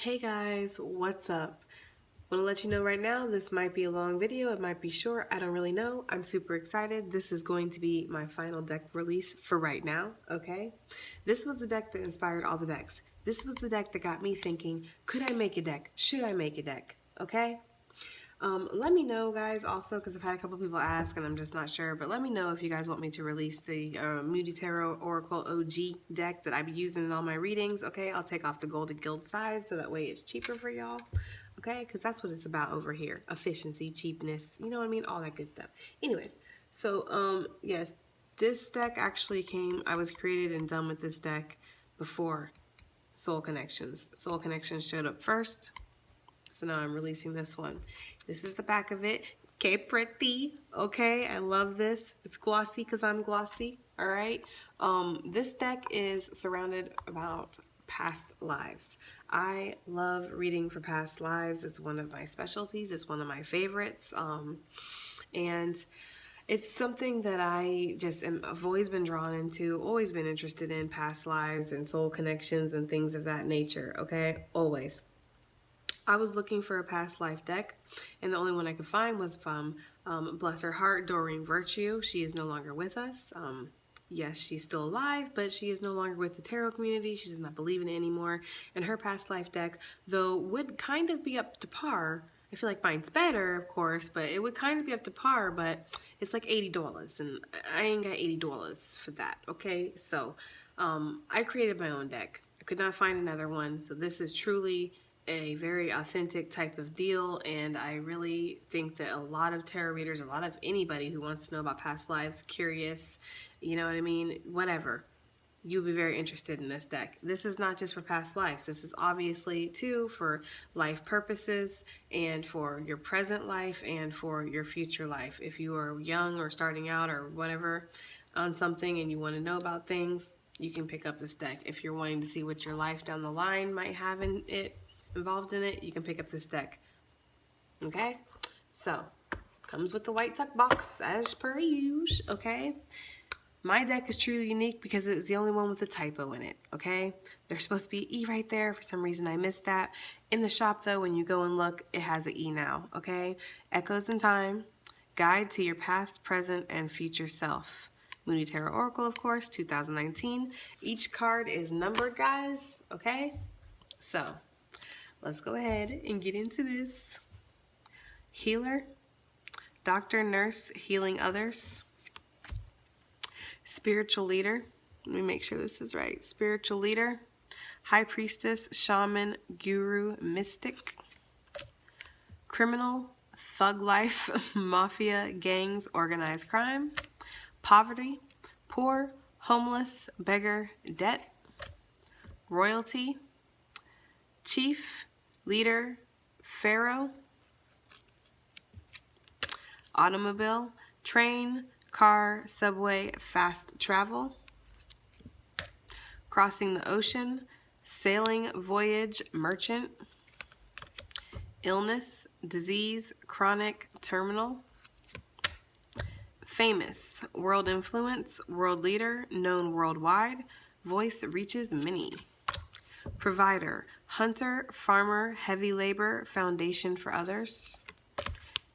Hey guys, what's up? Want to let you know right now, this might be a long video, it might be short, I don't really know. I'm super excited. This is going to be my final deck release for right now, okay? This was the deck that inspired all the decks. This was the deck that got me thinking, could I make a deck? Should I make a deck? Okay? Let me know, guys, also, because I've had a couple people ask and I'm just not sure, but let me know if you guys want me to release the Moody Tarot Oracle OG deck that I be using in all my readings, okay? I'll take off the Golden Guild side so that way it's cheaper for y'all, okay? Because that's what it's about over here. Efficiency, cheapness, you know what I mean? All that good stuff. Anyways, so, yes, this deck actually I was created and done with this deck before Soul Connections. Soul Connections showed up first. So now I'm releasing this one. This is the back of it. Okay, pretty. Okay, I love this. It's glossy because I'm glossy. All right. This deck is surrounded about past lives. I love reading for past lives. It's one of my specialties. It's one of my favorites. And it's something that I've always been drawn into, always been interested in past lives and soul connections and things of that nature. Okay, always. I was looking for a past life deck, and the only one I could find was from, bless her heart, Doreen Virtue. She is no longer with us. Yes, she's still alive, but she is no longer with the tarot community. She does not believe in it anymore. And her past life deck, though, would kind of be up to par. I feel like mine's better, of course, but it would kind of be up to par, but it's like $80, and I ain't got $80 for that, okay? So, I created my own deck. I could not find another one, so this is truly a very authentic type of deal, and I really think that a lot of tarot readers, a lot of anybody who wants to know about past lives, curious, you know what I mean, whatever, you'll be very interested in this deck. This is not just for past lives. This is obviously too for life purposes and for your present life and for your future life. If you are young or starting out or whatever on something and you want to know about things, you can pick up this deck. If you're wanting to see what your life down the line might have involved in it, you can pick up this deck. Okay, so comes with the white tuck box as per usual. Okay, my deck is truly unique because it's the only one with a typo in it. Okay, there's supposed to be an E right there. For some reason I missed that. In the shop though, when you go and look, it has an E now. Okay, Echoes in Time, Guide to Your Past, Present, and Future Self. Moody Tarot Oracle, of course, 2019. Each card is numbered, guys. Okay, so let's go ahead and get into this. Healer, doctor, nurse, healing others. Spiritual leader, let me make sure this is right. Spiritual leader, high priestess, shaman, guru, mystic. Criminal, thug life, mafia, gangs, organized crime. Poverty, poor, homeless, beggar, debt. Royalty, chief, leader, pharaoh. Automobile, train, car, subway, fast travel. Crossing the ocean, sailing, voyage, merchant. Illness, disease, chronic, terminal. Famous, world influence, world leader, known worldwide, voice reaches many. Provider, hunter, farmer, heavy labor, foundation for others.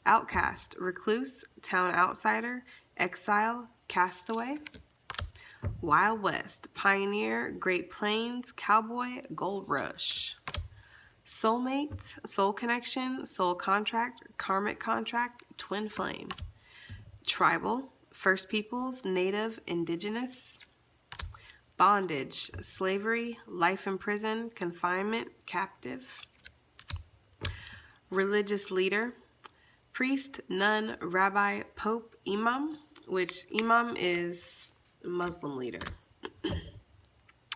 Outcast, recluse, town outsider, exile, castaway. Wild West, pioneer, Great Plains, cowboy, gold rush. Soulmate, soul connection, soul contract, karmic contract, twin flame. Tribal, First Peoples, native, indigenous. Bondage, slavery, life in prison, confinement, captive. Religious leader, priest, nun, rabbi, pope, imam, which imam is Muslim leader.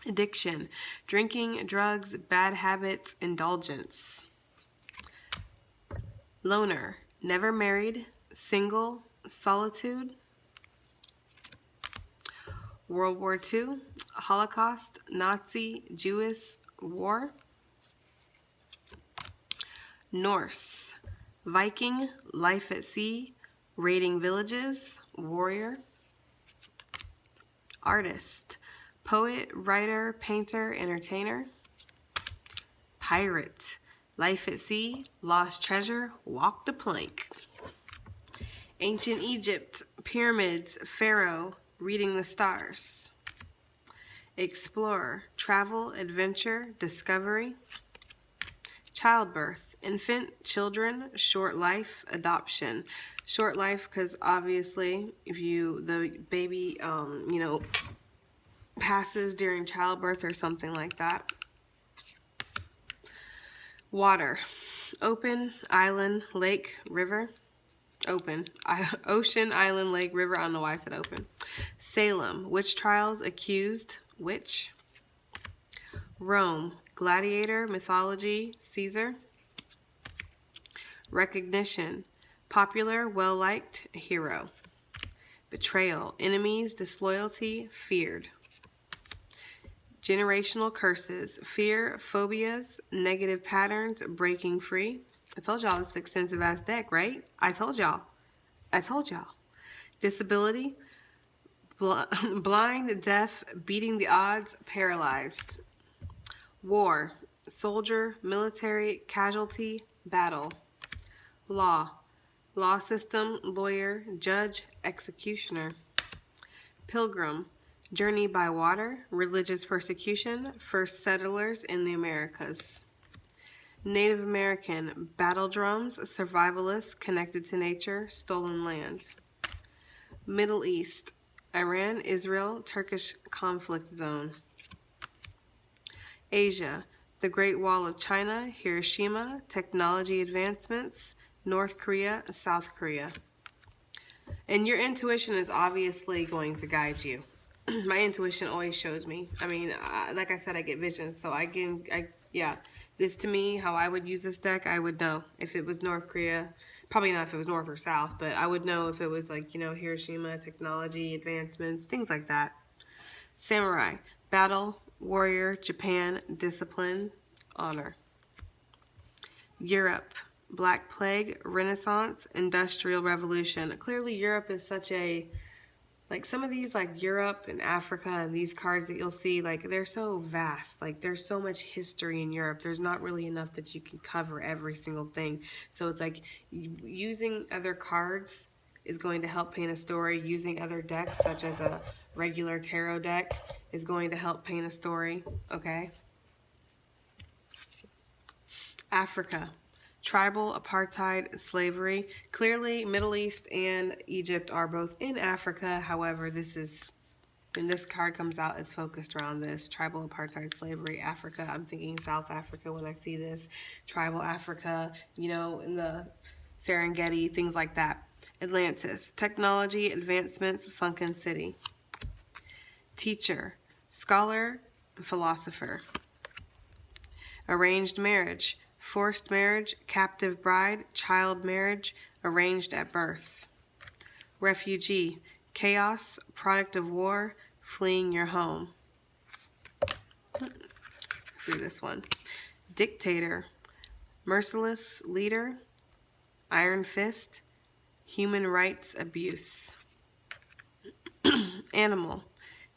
Addiction, drinking, drugs, bad habits, indulgence. Loner, never married, single, solitude. World War II, Holocaust, Nazi, Jewish war. Norse, Viking, life at sea, raiding villages, warrior. Artist, poet, writer, painter, entertainer. pirate. Life at sea, lost treasure, walk the plank. Ancient Egypt, pyramids, pharaoh, reading the stars. Explorer, travel, adventure, discovery. Childbirth, infant, children, short life, adoption. Short life because obviously if the baby, passes during childbirth or something like that. Water, open, island, lake, river. Open. Ocean, island, lake, river. I don't know why I said open. Salem, witch trials, accused, witch. Rome, gladiator, mythology, Caesar. Recognition, popular, well-liked, hero. Betrayal, enemies, disloyalty, feared. Generational curses, fear, phobias, negative patterns, breaking free. I told y'all this is an extensive ass deck, right? I told y'all. Disability, blind, deaf, beating the odds, paralyzed. War, soldier, military, casualty, battle. Law, law system, lawyer, judge, executioner. Pilgrim, journey by water, religious persecution, first settlers in the Americas. Native American, battle drums, survivalists, connected to nature, stolen land. Middle East, Iran, Israel, Turkish conflict zone. Asia, the Great Wall of China, Hiroshima, technology advancements, North Korea, South Korea. And your intuition is obviously going to guide you. My intuition always shows me. I mean, like I said, I get visions, so yeah. This to me, how I would use this deck, I would know if it was North Korea. Probably not if it was North or South, but I would know if it was like, Hiroshima, technology, advancements, things like that. Samurai, battle, warrior, Japan, discipline, honor. Europe, Black Plague, Renaissance, Industrial Revolution. Clearly Europe is such a, like some of these, like Europe and Africa and these cards that you'll see, like they're so vast. Like there's so much history in Europe. There's not really enough that you can cover every single thing. So it's like using other cards is going to help paint a story. Using other decks, such as a regular tarot deck, is going to help paint a story, okay? Africa. Tribal, apartheid, slavery. Clearly, Middle East and Egypt are both in Africa. However, when this card comes out, it's focused around this. Tribal, apartheid, slavery, Africa. I'm thinking South Africa when I see this. Tribal Africa, in the Serengeti, things like that. Atlantis. Technology, advancements, sunken city. Teacher, scholar, philosopher. Arranged marriage. Forced marriage, captive bride, child marriage, arranged at birth. Refugee, chaos, product of war, fleeing your home. Through this one. Dictator, merciless leader, iron fist, human rights abuse. Animal,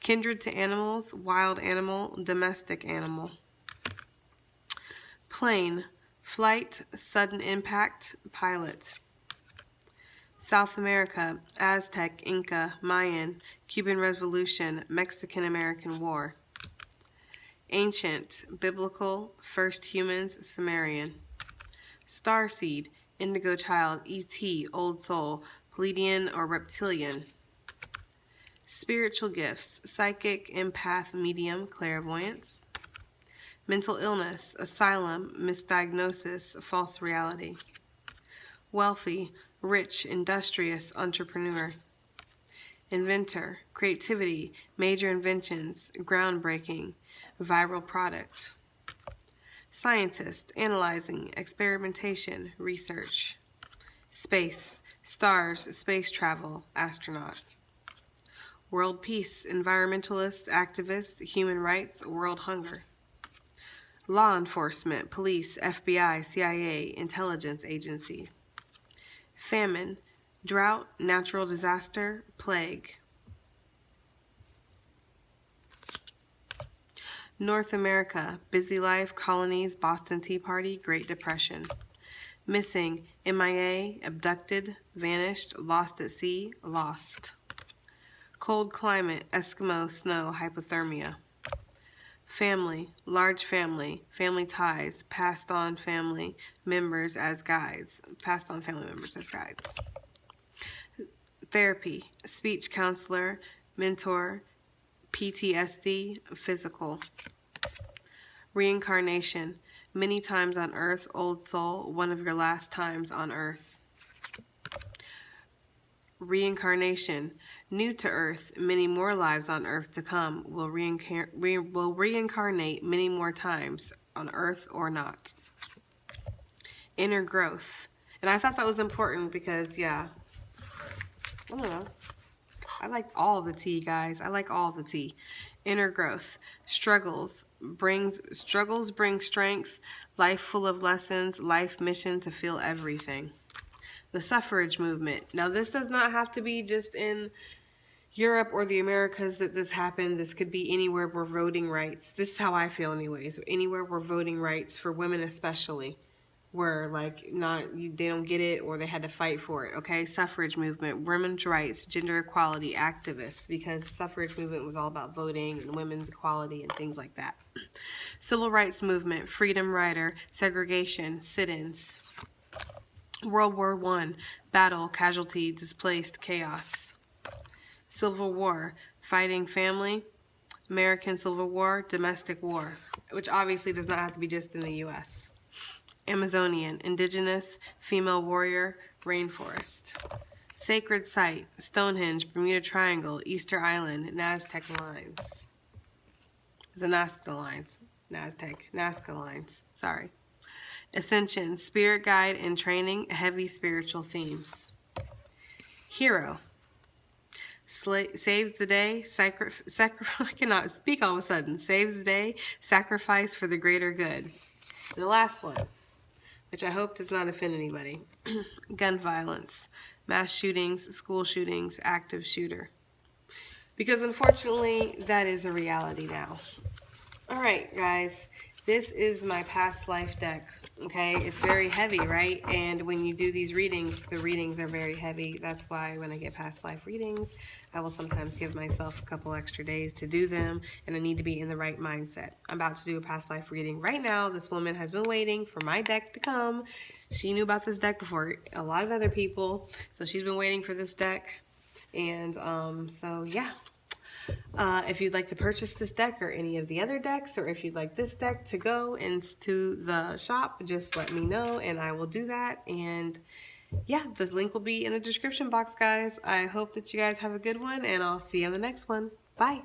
kindred to animals, wild animal, domestic animal. Plane, flight, sudden impact, pilot. South America, Aztec, Inca, Mayan, Cuban Revolution, Mexican-American War. Ancient, biblical, first humans, Sumerian. Starseed, indigo child, ET, old soul, Pleiadian or reptilian. Spiritual gifts, psychic, empath, medium, clairvoyance. Mental illness, asylum, misdiagnosis, false reality. Wealthy, rich, industrious, entrepreneur. Inventor, creativity, major inventions, groundbreaking, viral product. Scientist, analyzing, experimentation, research. Space, stars, space travel, astronaut. World peace, environmentalist, activist, human rights, world hunger. Law enforcement, police, FBI, CIA, intelligence agency. Famine, drought, natural disaster, plague. North America, busy life, colonies, Boston Tea Party, Great Depression. Missing, MIA, abducted, vanished, lost at sea, lost. Cold climate, Eskimo, snow, hypothermia. Family, large family, family ties, passed on family members as guides. Passed on family members as guides. Therapy, speech counselor, mentor, PTSD, physical. Reincarnation, many times on earth, old soul, one of your last times on earth. Reincarnation, new to earth, many more lives on earth to come, will reincarnate many more times on earth or not. Inner growth, and I thought that was important because, yeah, I don't know, I like all the tea, guys. I like all the tea. Inner growth, struggles bring strength, life full of lessons, life mission to feel everything. The suffrage movement. Now, this does not have to be just in Europe or the Americas that this happened. This could be anywhere where voting rights. This is how I feel anyways. Anywhere where voting rights for women especially were like they don't get it or they had to fight for it. Okay, suffrage movement, women's rights, gender equality, activists, because the suffrage movement was all about voting and women's equality and things like that. Civil rights movement, freedom rider, segregation, sit-ins. World War I, battle, casualty, displaced, chaos. Civil War, fighting family, American Civil War, domestic war, which obviously does not have to be just in the U.S. Amazonian, indigenous, female warrior, rainforest. Sacred site, Stonehenge, Bermuda Triangle, Easter Island, Nazca lines. The Nazca lines, sorry. Ascension, spirit guide and training, heavy spiritual themes. Hero, saves the day, I cannot speak all of a sudden, saves the day, sacrifice for the greater good. And the last one, which I hope does not offend anybody, gun violence, mass shootings, school shootings, active shooter. Because unfortunately, that is a reality now. All right, guys. This is my past life deck, okay? It's very heavy, right? And when you do these readings, the readings are very heavy. That's why when I get past life readings, I will sometimes give myself a couple extra days to do them, and I need to be in the right mindset. I'm about to do a past life reading right now. This woman has been waiting for my deck to come. She knew about this deck before a lot of other people, so she's been waiting for this deck. And so, yeah. If you'd like to purchase this deck or any of the other decks, or if you'd like this deck to go into the shop, just let me know and I will do that. And yeah, this link will be in the description box, guys. I hope that you guys have a good one, and I'll see you on the next one. Bye.